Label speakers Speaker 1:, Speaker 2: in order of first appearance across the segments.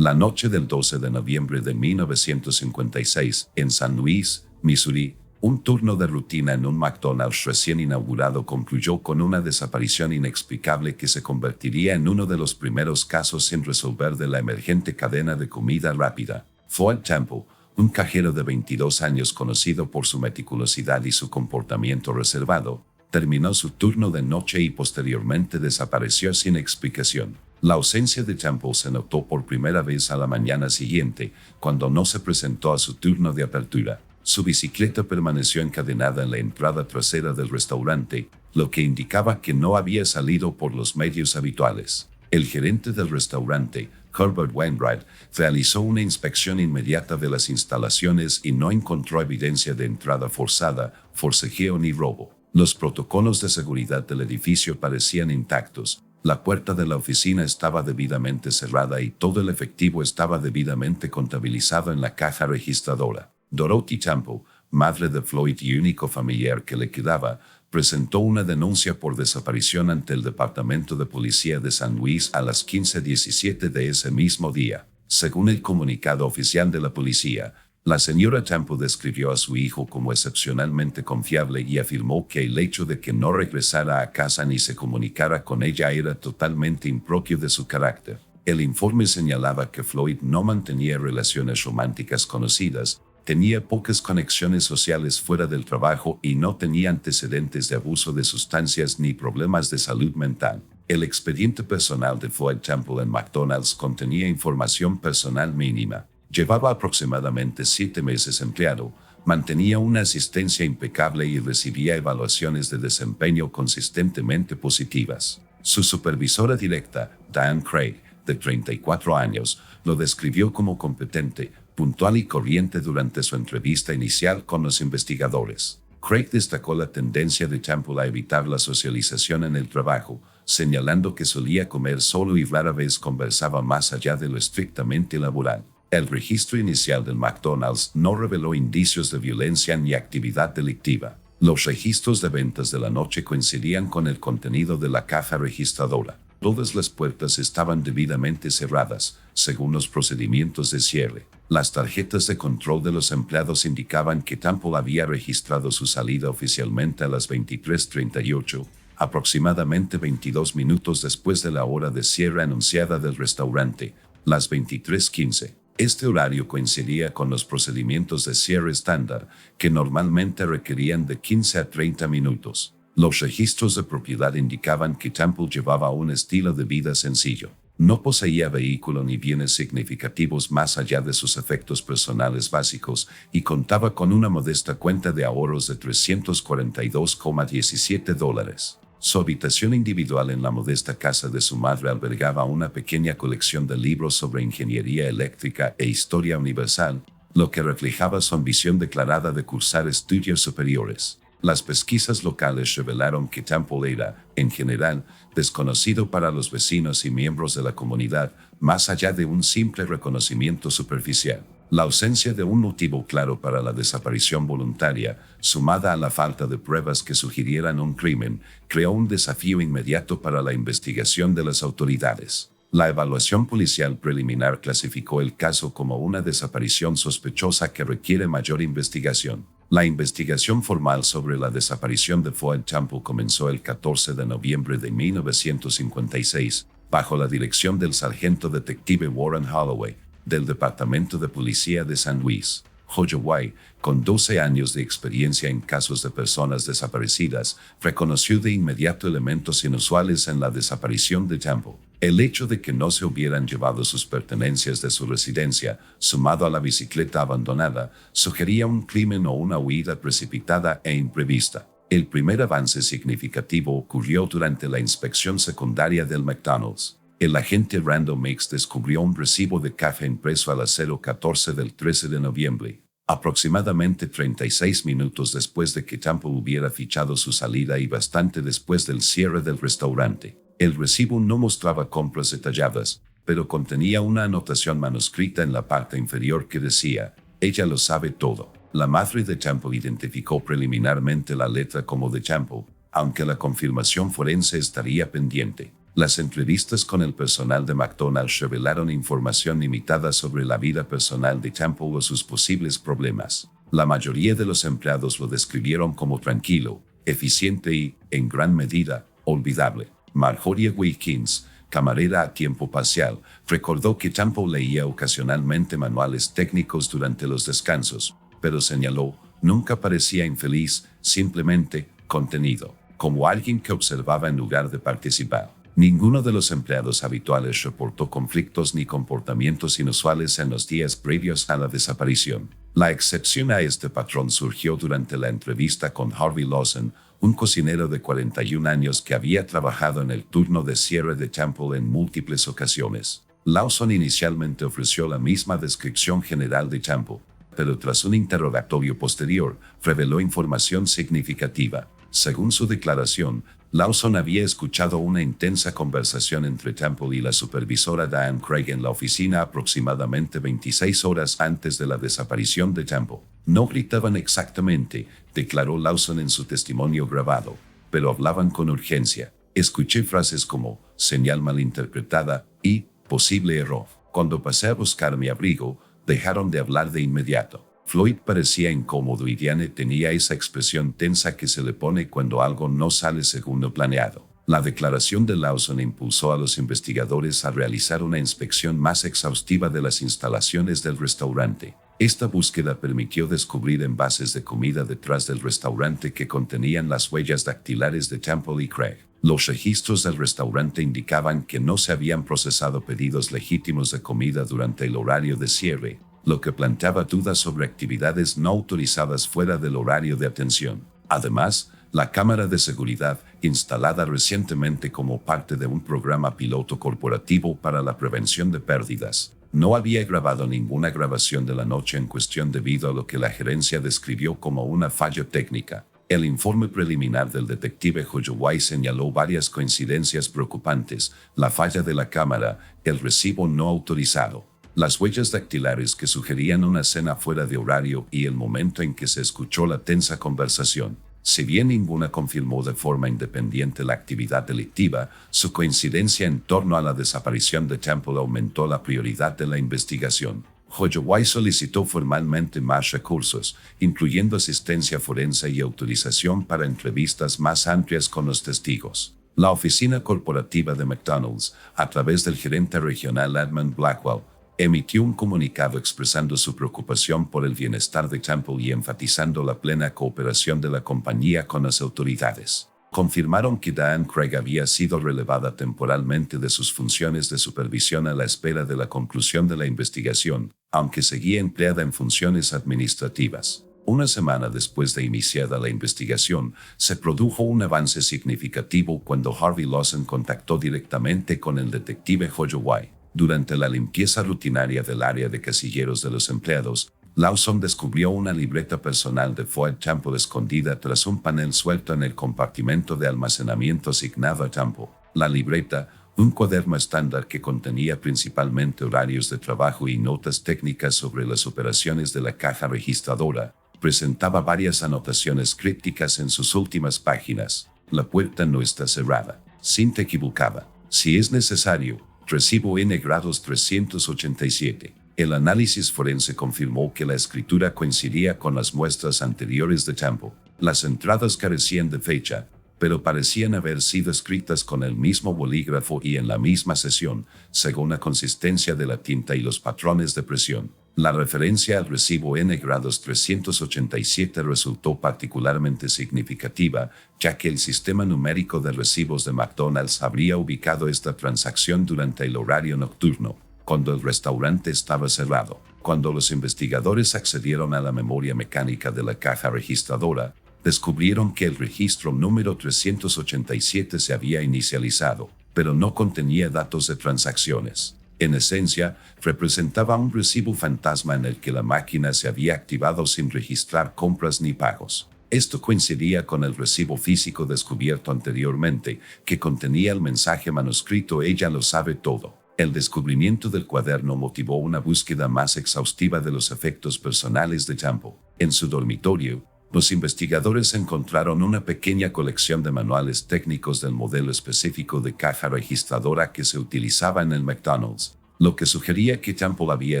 Speaker 1: La noche del 12 de noviembre de 1956, en San Luis, Missouri, un turno de rutina en un McDonald's recién inaugurado concluyó con una desaparición inexplicable que se convertiría en uno de los primeros casos sin resolver de la emergente cadena de comida rápida. Floyd Temple, un cajero de 22 años conocido por su meticulosidad y su comportamiento reservado, terminó su turno de noche y posteriormente desapareció sin explicación. La ausencia de Temple se notó por primera vez a la mañana siguiente, cuando no se presentó a su turno de apertura. Su bicicleta permaneció encadenada en la entrada trasera del restaurante, lo que indicaba que no había salido por los medios habituales. El gerente del restaurante, Herbert Wainwright, realizó una inspección inmediata de las instalaciones y no encontró evidencia de entrada forzada, forcejeo ni robo. Los protocolos de seguridad del edificio parecían intactos. La puerta de la oficina estaba debidamente cerrada y todo el efectivo estaba debidamente contabilizado en la caja registradora. Dorothy Temple, madre de Floyd y único familiar que le quedaba, presentó una denuncia por desaparición ante el Departamento de Policía de San Luis a las 15:17 de ese mismo día. Según el comunicado oficial de la policía, la señora Temple describió a su hijo como excepcionalmente confiable y afirmó que el hecho de que no regresara a casa ni se comunicara con ella era totalmente impropio de su carácter. El informe señalaba que Floyd no mantenía relaciones románticas conocidas, tenía pocas conexiones sociales fuera del trabajo y no tenía antecedentes de abuso de sustancias ni problemas de salud mental. El expediente personal de Floyd Temple en McDonald's contenía información personal mínima. Llevaba aproximadamente 7 meses empleado, mantenía una asistencia impecable y recibía evaluaciones de desempeño consistentemente positivas. Su supervisora directa, Diane Craig, de 34 años, lo describió como competente, puntual y corriente durante su entrevista inicial con los investigadores. Craig destacó la tendencia de Temple a evitar la socialización en el trabajo, señalando que solía comer solo y rara vez conversaba más allá de lo estrictamente laboral. El registro inicial del McDonald's no reveló indicios de violencia ni actividad delictiva. Los registros de ventas de la noche coincidían con el contenido de la caja registradora. Todas las puertas estaban debidamente cerradas, según los procedimientos de cierre. Las tarjetas de control de los empleados indicaban que Temple había registrado su salida oficialmente a las 23:38, aproximadamente 22 minutos después de la hora de cierre anunciada del restaurante, las 23:15. Este horario coincidía con los procedimientos de cierre estándar, que normalmente requerían de 15 a 30 minutos. Los registros de propiedad indicaban que Temple llevaba un estilo de vida sencillo. No poseía vehículo ni bienes significativos más allá de sus efectos personales básicos y contaba con una modesta cuenta de ahorros de $342,17. Su habitación individual en la modesta casa de su madre albergaba una pequeña colección de libros sobre ingeniería eléctrica e historia universal, lo que reflejaba su ambición declarada de cursar estudios superiores. Las pesquisas locales revelaron que Temple era, en general, desconocido para los vecinos y miembros de la comunidad, más allá de un simple reconocimiento superficial. La ausencia de un motivo claro para la desaparición voluntaria, sumada a la falta de pruebas que sugirieran un crimen, creó un desafío inmediato para la investigación de las autoridades. La evaluación policial preliminar clasificó el caso como una desaparición sospechosa que requiere mayor investigación. La investigación formal sobre la desaparición de Floyd Temple comenzó el 14 de noviembre de 1956, bajo la dirección del sargento detective Warren Holloway, del Departamento de Policía de San Luis. Holloway, con 12 años de experiencia en casos de personas desaparecidas, reconoció de inmediato elementos inusuales en la desaparición de Temple. El hecho de que no se hubieran llevado sus pertenencias de su residencia, sumado a la bicicleta abandonada, sugería un crimen o una huida precipitada e imprevista. El primer avance significativo ocurrió durante la inspección secundaria del McDonald's. El agente Randall Mix descubrió un recibo de café impreso a las 0:14 del 13 de noviembre, aproximadamente 36 minutos después de que Temple hubiera fichado su salida y bastante después del cierre del restaurante. El recibo no mostraba compras detalladas, pero contenía una anotación manuscrita en la parte inferior que decía: "Ella lo sabe todo". La madre de Temple identificó preliminarmente la letra como de Temple, aunque la confirmación forense estaría pendiente. Las entrevistas con el personal de McDonald's revelaron información limitada sobre la vida personal de Temple o sus posibles problemas. La mayoría de los empleados lo describieron como tranquilo, eficiente y, en gran medida, olvidable. Marjorie Wilkins, camarera a tiempo parcial, recordó que Temple leía ocasionalmente manuales técnicos durante los descansos, pero señaló, nunca parecía infeliz, simplemente contenido, como alguien que observaba en lugar de participar. Ninguno de los empleados habituales reportó conflictos ni comportamientos inusuales en los días previos a la desaparición. La excepción a este patrón surgió durante la entrevista con Harvey Lawson, un cocinero de 41 años que había trabajado en el turno de cierre de Temple en múltiples ocasiones. Lawson inicialmente ofreció la misma descripción general de Temple, pero tras un interrogatorio posterior, reveló información significativa. Según su declaración, Lawson había escuchado una intensa conversación entre Temple y la supervisora Diane Craig en la oficina aproximadamente 26 horas antes de la desaparición de Temple. No gritaban exactamente, declaró Lawson en su testimonio grabado, pero hablaban con urgencia. Escuché frases como señal malinterpretada y posible error. Cuando pasé a buscar mi abrigo, dejaron de hablar de inmediato. Floyd parecía incómodo y Diane tenía esa expresión tensa que se le pone cuando algo no sale según lo planeado. La declaración de Lawson impulsó a los investigadores a realizar una inspección más exhaustiva de las instalaciones del restaurante. Esta búsqueda permitió descubrir envases de comida detrás del restaurante que contenían las huellas dactilares de Temple y Craig. Los registros del restaurante indicaban que no se habían procesado pedidos legítimos de comida durante el horario de cierre, lo que planteaba dudas sobre actividades no autorizadas fuera del horario de atención. Además, la cámara de seguridad, instalada recientemente como parte de un programa piloto corporativo para la prevención de pérdidas, no había grabado ninguna grabación de la noche en cuestión debido a lo que la gerencia describió como una falla técnica. El informe preliminar del detective Holloway señaló varias coincidencias preocupantes: la falla de la cámara, el recibo no autorizado, las huellas dactilares que sugerían una cena fuera de horario y el momento en que se escuchó la tensa conversación. Si bien ninguna confirmó de forma independiente la actividad delictiva, su coincidencia en torno a la desaparición de Temple aumentó la prioridad de la investigación. Holloway solicitó formalmente más recursos, incluyendo asistencia forense y autorización para entrevistas más amplias con los testigos. La oficina corporativa de McDonald's, a través del gerente regional Edmund Blackwell, emitió un comunicado expresando su preocupación por el bienestar de Temple y enfatizando la plena cooperación de la compañía con las autoridades. Confirmaron que Diane Craig había sido relevada temporalmente de sus funciones de supervisión a la espera de la conclusión de la investigación, aunque seguía empleada en funciones administrativas. Una semana después de iniciada la investigación, se produjo un avance significativo cuando Harvey Lawson contactó directamente con el detective Holloway. Durante la limpieza rutinaria del área de casilleros de los empleados, Lawson descubrió una libreta personal de Floyd Temple escondida tras un panel suelto en el compartimento de almacenamiento asignado a Temple. La libreta, un cuaderno estándar que contenía principalmente horarios de trabajo y notas técnicas sobre las operaciones de la caja registradora, presentaba varias anotaciones crípticas en sus últimas páginas. La puerta no está cerrada. Cinta equivocada. Si es necesario, recibo N grados 387. El análisis forense confirmó que la escritura coincidía con las muestras anteriores de Temple. Las entradas carecían de fecha, pero parecían haber sido escritas con el mismo bolígrafo y en la misma sesión, según la consistencia de la tinta y los patrones de presión. La referencia al recibo N grados 387 resultó particularmente significativa, ya que el sistema numérico de recibos de McDonald's habría ubicado esta transacción durante el horario nocturno, cuando el restaurante estaba cerrado. Cuando los investigadores accedieron a la memoria mecánica de la caja registradora, descubrieron que el registro número 387 se había inicializado, pero no contenía datos de transacciones. En esencia, representaba un recibo fantasma en el que la máquina se había activado sin registrar compras ni pagos. Esto coincidía con el recibo físico descubierto anteriormente, que contenía el mensaje manuscrito "Ella lo sabe todo". El descubrimiento del cuaderno motivó una búsqueda más exhaustiva de los efectos personales de Temple. En su dormitorio, Los investigadores encontraron una pequeña colección de manuales técnicos del modelo específico de caja registradora que se utilizaba en el McDonald's, lo que sugería que Temple había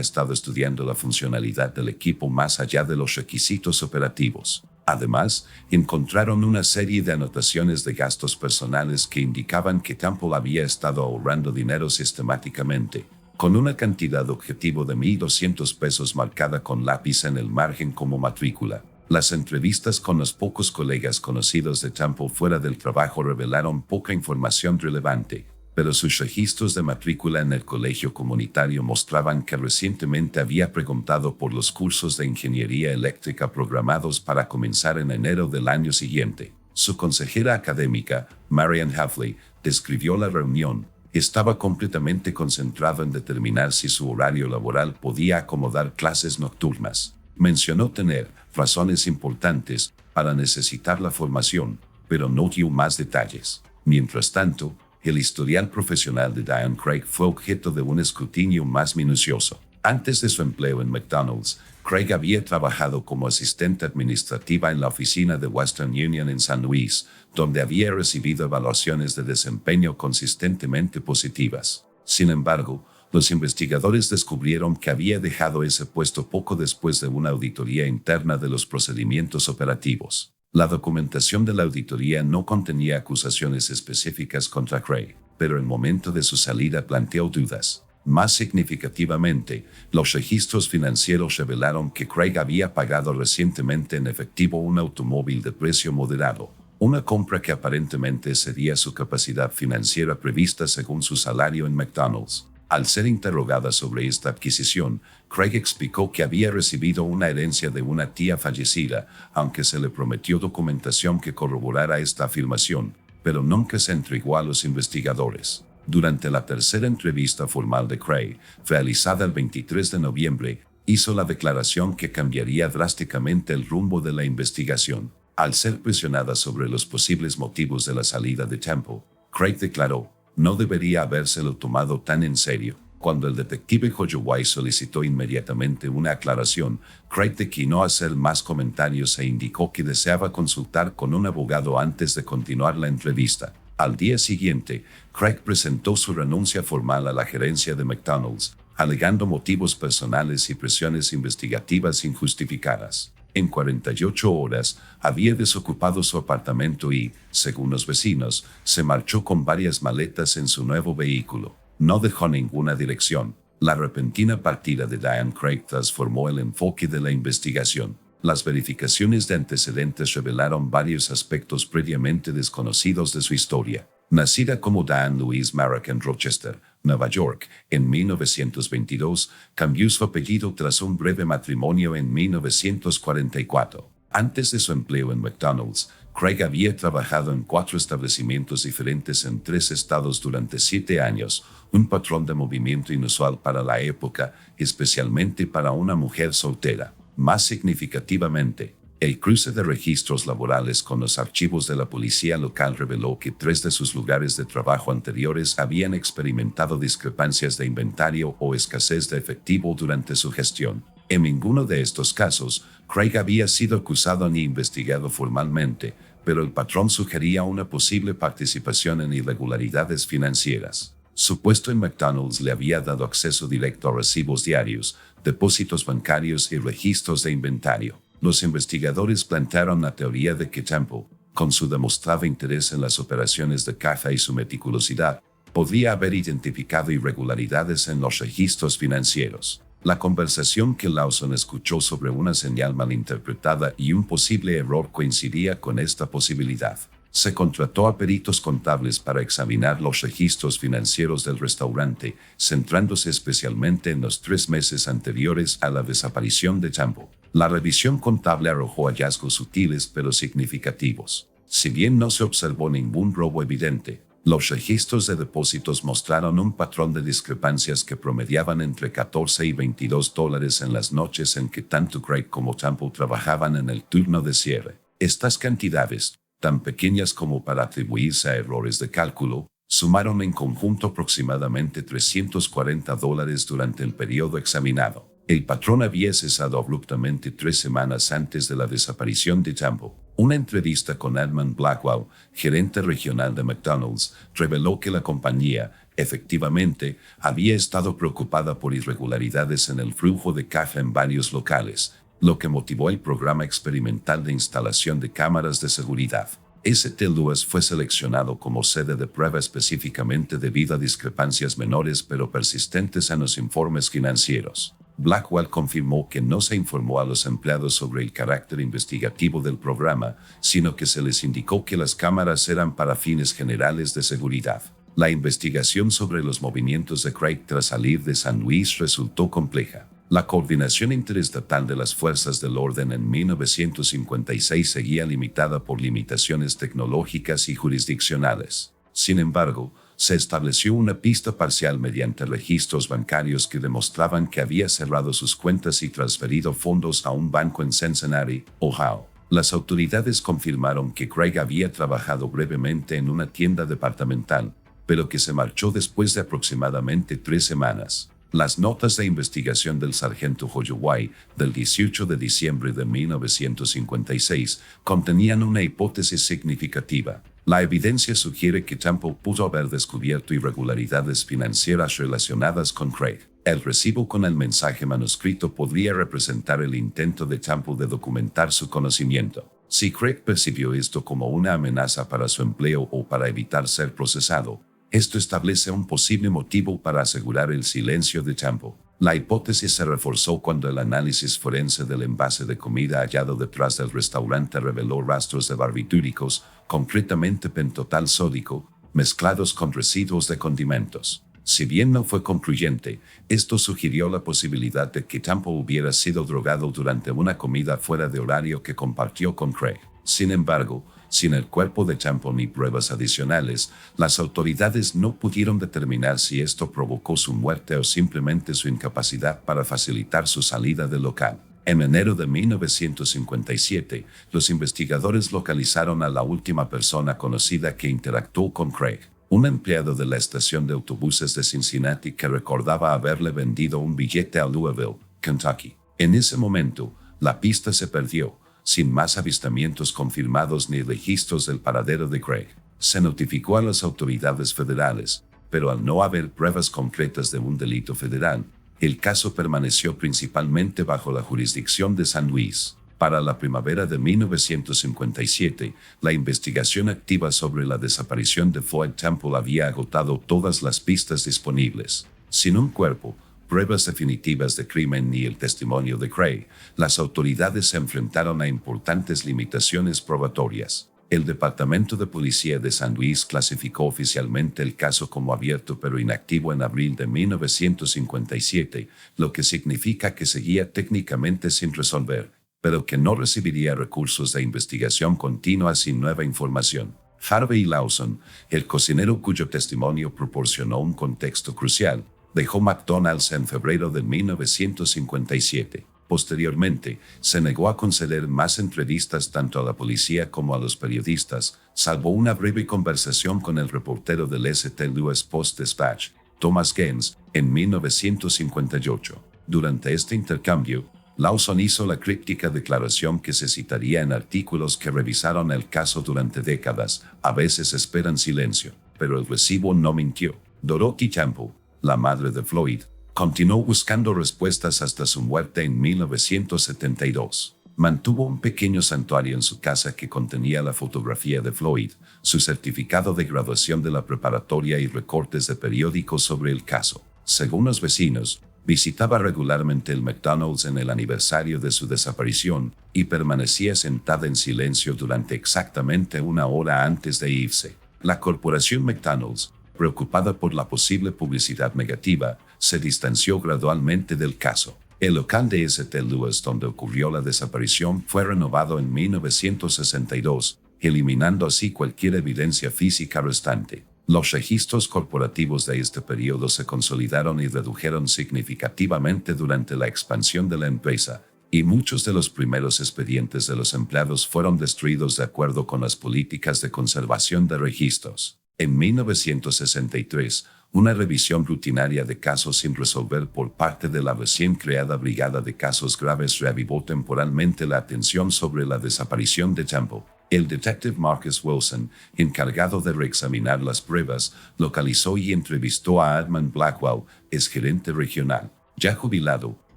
Speaker 1: estado estudiando la funcionalidad del equipo más allá de los requisitos operativos. Además, encontraron una serie de anotaciones de gastos personales que indicaban que Temple había estado ahorrando dinero sistemáticamente, con una cantidad objetivo de $1,200 marcada con lápiz en el margen como matrícula. Las entrevistas con los pocos colegas conocidos de Temple fuera del trabajo revelaron poca información relevante, pero sus registros de matrícula en el colegio comunitario mostraban que recientemente había preguntado por los cursos de ingeniería eléctrica programados para comenzar en enero del año siguiente. Su consejera académica, Marian Hafley, describió la reunión. Estaba completamente concentrado en determinar si su horario laboral podía acomodar clases nocturnas. Mencionó tener razones importantes para necesitar la formación, pero no dio más detalles. Mientras tanto, el historial profesional de Diane Craig fue objeto de un escrutinio más minucioso. Antes de su empleo en McDonald's, Craig había trabajado como asistente administrativa en la oficina de Western Union en San Luis, donde había recibido evaluaciones de desempeño consistentemente positivas. Sin embargo, los investigadores descubrieron que había dejado ese puesto poco después de una auditoría interna de los procedimientos operativos. La documentación de la auditoría no contenía acusaciones específicas contra Craig, pero el momento de su salida planteó dudas. Más significativamente, los registros financieros revelaron que Craig había pagado recientemente en efectivo un automóvil de precio moderado, una compra que aparentemente excedía su capacidad financiera prevista según su salario en McDonald's. Al ser interrogada sobre esta adquisición, Craig explicó que había recibido una herencia de una tía fallecida, aunque se le prometió documentación que corroborara esta afirmación, pero nunca se entregó a los investigadores. Durante la tercera entrevista formal de Craig, realizada el 23 de noviembre, hizo la declaración que cambiaría drásticamente el rumbo de la investigación. Al ser presionada sobre los posibles motivos de la salida de Temple, Craig declaró: "No debería habérselo tomado tan en serio". Cuando el detective Holloway solicitó inmediatamente una aclaración, Craig declinó hacer más comentarios e indicó que deseaba consultar con un abogado antes de continuar la entrevista. Al día siguiente, Craig presentó su renuncia formal a la gerencia de McDonald's, alegando motivos personales y presiones investigativas injustificadas. En 48 horas, había desocupado su apartamento y, según los vecinos, se marchó con varias maletas en su nuevo vehículo. No dejó ninguna dirección. La repentina partida de Diane Craig transformó el enfoque de la investigación. Las verificaciones de antecedentes revelaron varios aspectos previamente desconocidos de su historia. Nacida como Diane Louise Marek en Rochester, Nueva York, en 1922, cambió su apellido tras un breve matrimonio en 1944. Antes de su empleo en McDonald's, Craig había trabajado en 4 establecimientos diferentes en 3 estados durante 7 años, un patrón de movimiento inusual para la época, especialmente para una mujer soltera. Más significativamente, el cruce de registros laborales con los archivos de la policía local reveló que 3 de sus lugares de trabajo anteriores habían experimentado discrepancias de inventario o escasez de efectivo durante su gestión. En ninguno de estos casos, Craig había sido acusado ni investigado formalmente, pero el patrón sugería una posible participación en irregularidades financieras. Su puesto en McDonald's le había dado acceso directo a recibos diarios, depósitos bancarios y registros de inventario. Los investigadores plantearon la teoría de que Temple, con su demostrado interés en las operaciones de caja y su meticulosidad, podría haber identificado irregularidades en los registros financieros. La conversación que Lawson escuchó sobre una señal malinterpretada y un posible error coincidía con esta posibilidad. Se contrató a peritos contables para examinar los registros financieros del restaurante, centrándose especialmente en los 3 meses anteriores a la desaparición de Temple. La revisión contable arrojó hallazgos sutiles pero significativos. Si bien no se observó ningún robo evidente, los registros de depósitos mostraron un patrón de discrepancias que promediaban entre $14 y $22 en las noches en que tanto Craig como Temple trabajaban en el turno de cierre. Estas cantidades, tan pequeñas como para atribuirse a errores de cálculo, sumaron en conjunto aproximadamente $340 durante el periodo examinado. El patrón había cesado abruptamente 3 semanas antes de la desaparición de Temple. Una entrevista con Edmund Blackwell, gerente regional de McDonald's, reveló que la compañía, efectivamente, había estado preocupada por irregularidades en el flujo de caja en varios locales, lo que motivó el programa experimental de instalación de cámaras de seguridad. St. Louis fue seleccionado como sede de prueba específicamente debido a discrepancias menores pero persistentes en los informes financieros. Blackwell confirmó que no se informó a los empleados sobre el carácter investigativo del programa, sino que se les indicó que las cámaras eran para fines generales de seguridad. La investigación sobre los movimientos de Craig tras salir de San Luis resultó compleja. La coordinación interestatal de las fuerzas del orden en 1956 seguía limitada por limitaciones tecnológicas y jurisdiccionales. Sin embargo, se estableció una pista parcial mediante registros bancarios que demostraban que había cerrado sus cuentas y transferido fondos a un banco en Cincinnati, Ohio. Las autoridades confirmaron que Craig había trabajado brevemente en una tienda departamental, pero que se marchó después de aproximadamente 3 semanas. Las notas de investigación del sargento Holloway del 18 de diciembre de 1956 contenían una hipótesis significativa. La evidencia sugiere que Temple pudo haber descubierto irregularidades financieras relacionadas con Craig. El recibo con el mensaje manuscrito podría representar el intento de Temple de documentar su conocimiento. Si Craig percibió esto como una amenaza para su empleo o para evitar ser procesado, esto establece un posible motivo para asegurar el silencio de Temple. La hipótesis se reforzó cuando el análisis forense del envase de comida hallado detrás del restaurante reveló rastros de barbitúricos, concretamente pentotal sódico, mezclados con residuos de condimentos. Si bien no fue concluyente, esto sugirió la posibilidad de que Temple hubiera sido drogado durante una comida fuera de horario que compartió con Craig. Sin embargo, sin el cuerpo de Temple ni pruebas adicionales, las autoridades no pudieron determinar si esto provocó su muerte o simplemente su incapacidad para facilitar su salida del local. En enero de 1957, los investigadores localizaron a la última persona conocida que interactuó con Craig, un empleado de la estación de autobuses de Cincinnati que recordaba haberle vendido un billete a Louisville, Kentucky. En ese momento, la pista se perdió, sin más avistamientos confirmados ni registros del paradero de Craig. Se notificó a las autoridades federales, pero al no haber pruebas concretas de un delito federal, el caso permaneció principalmente bajo la jurisdicción de San Luis. Para la primavera de 1957, la investigación activa sobre la desaparición de Floyd Temple había agotado todas las pistas disponibles. Sin un cuerpo, pruebas definitivas de crimen ni el testimonio de Craig, las autoridades se enfrentaron a importantes limitaciones probatorias. El Departamento de Policía de San Luis clasificó oficialmente el caso como abierto pero inactivo en abril de 1957, lo que significa que seguía técnicamente sin resolver, pero que no recibiría recursos de investigación continua sin nueva información. Harvey Lawson, el cocinero cuyo testimonio proporcionó un contexto crucial, dejó McDonald's en febrero de 1957. Posteriormente, se negó a conceder más entrevistas tanto a la policía como a los periodistas, salvo una breve conversación con el reportero del St. Louis Post-Dispatch, Thomas Gaines, en 1958. Durante este intercambio, Lawson hizo la críptica declaración que se citaría en artículos que revisaron el caso durante décadas: a veces esperan silencio, pero el recibo no mintió. Dorothy Temple, la madre de Floyd, continuó buscando respuestas hasta su muerte en 1972. Mantuvo un pequeño santuario en su casa que contenía la fotografía de Floyd, su certificado de graduación de la preparatoria y recortes de periódicos sobre el caso. Según los vecinos, visitaba regularmente el McDonald's en el aniversario de su desaparición y permanecía sentada en silencio durante exactamente 1 hora antes de irse. La corporación McDonald's, preocupada por la posible publicidad negativa, se distanció gradualmente del caso. El local de St. Louis donde ocurrió la desaparición fue renovado en 1962, eliminando así cualquier evidencia física restante. Los registros corporativos de este periodo se consolidaron y redujeron significativamente durante la expansión de la empresa, y muchos de los primeros expedientes de los empleados fueron destruidos de acuerdo con las políticas de conservación de registros. En 1963, Una revisión rutinaria de casos sin resolver por parte de la recién creada Brigada de Casos Graves reavivó temporalmente la atención sobre la desaparición de Temple. El detective Marcus Wilson, encargado de reexaminar las pruebas, localizó y entrevistó a Edmund Blackwell, exgerente regional. Ya jubilado,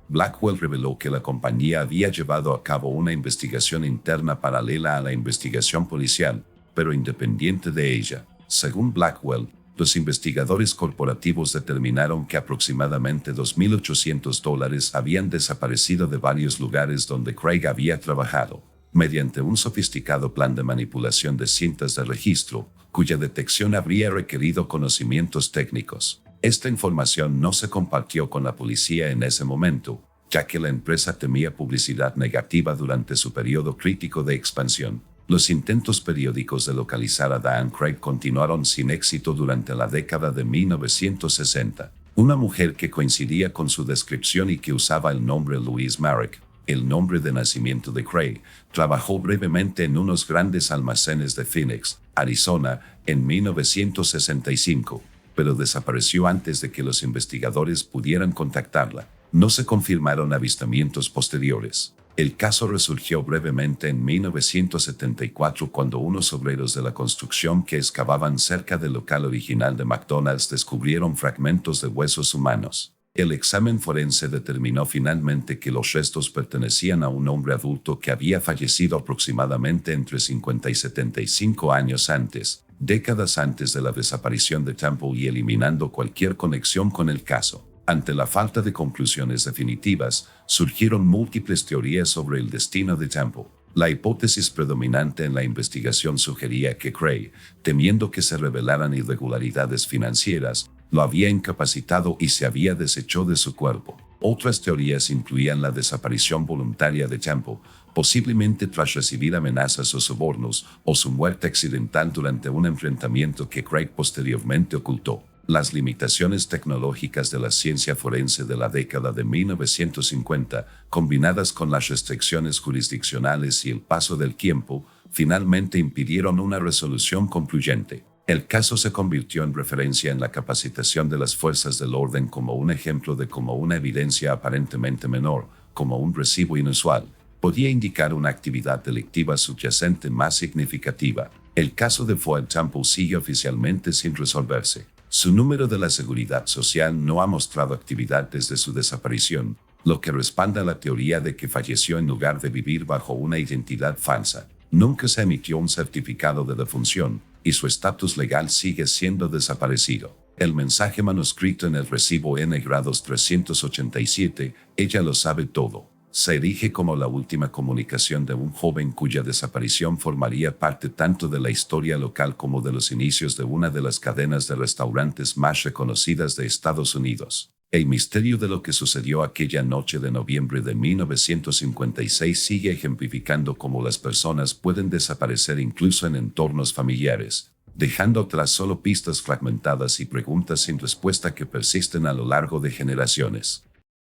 Speaker 1: Blackwell reveló que la compañía había llevado a cabo una investigación interna paralela a la investigación policial, pero independiente de ella. Según Blackwell, los investigadores corporativos determinaron que aproximadamente $2.800 habían desaparecido de varios lugares donde Craig había trabajado, mediante un sofisticado plan de manipulación de cintas de registro, cuya detección habría requerido conocimientos técnicos. Esta información no se compartió con la policía en ese momento, ya que la empresa temía publicidad negativa durante su periodo crítico de expansión. Los intentos periódicos de localizar a Diane Craig continuaron sin éxito durante la década de 1960. Una mujer que coincidía con su descripción y que usaba el nombre Louise Marek, el nombre de nacimiento de Craig, trabajó brevemente en unos grandes almacenes de Phoenix, Arizona, en 1965, pero desapareció antes de que los investigadores pudieran contactarla. No se confirmaron avistamientos posteriores. El caso resurgió brevemente en 1974 cuando unos obreros de la construcción que excavaban cerca del local original de McDonald's descubrieron fragmentos de huesos humanos. El examen forense determinó finalmente que los restos pertenecían a un hombre adulto que había fallecido aproximadamente entre 50 y 75 años antes, décadas antes de la desaparición de Temple, y eliminando cualquier conexión con el caso. Ante la falta de conclusiones definitivas, surgieron múltiples teorías sobre el destino de Temple. La hipótesis predominante en la investigación sugería que Craig, temiendo que se revelaran irregularidades financieras, lo había incapacitado y se había deshecho de su cuerpo. Otras teorías incluían la desaparición voluntaria de Temple, posiblemente tras recibir amenazas o sobornos, o su muerte accidental durante un enfrentamiento que Craig posteriormente ocultó. Las limitaciones tecnológicas de la ciencia forense de la década de 1950, combinadas con las restricciones jurisdiccionales y el paso del tiempo, finalmente impidieron una resolución concluyente. El caso se convirtió en referencia en la capacitación de las fuerzas del orden como un ejemplo de cómo una evidencia aparentemente menor, como un recibo inusual, podía indicar una actividad delictiva subyacente más significativa. El caso de Floyd Temple sigue oficialmente sin resolverse. Su número de la Seguridad Social no ha mostrado actividad desde su desaparición, lo que respalda la teoría de que falleció en lugar de vivir bajo una identidad falsa. Nunca se emitió un certificado de defunción, y su estatus legal sigue siendo desaparecido. El mensaje manuscrito en el recibo N-grados 387, ella lo sabe todo, se erige como la última comunicación de un joven cuya desaparición formaría parte tanto de la historia local como de los inicios de una de las cadenas de restaurantes más reconocidas de Estados Unidos. El misterio de lo que sucedió aquella noche de noviembre de 1956 sigue ejemplificando cómo las personas pueden desaparecer incluso en entornos familiares, dejando atrás solo pistas fragmentadas y preguntas sin respuesta que persisten a lo largo de generaciones.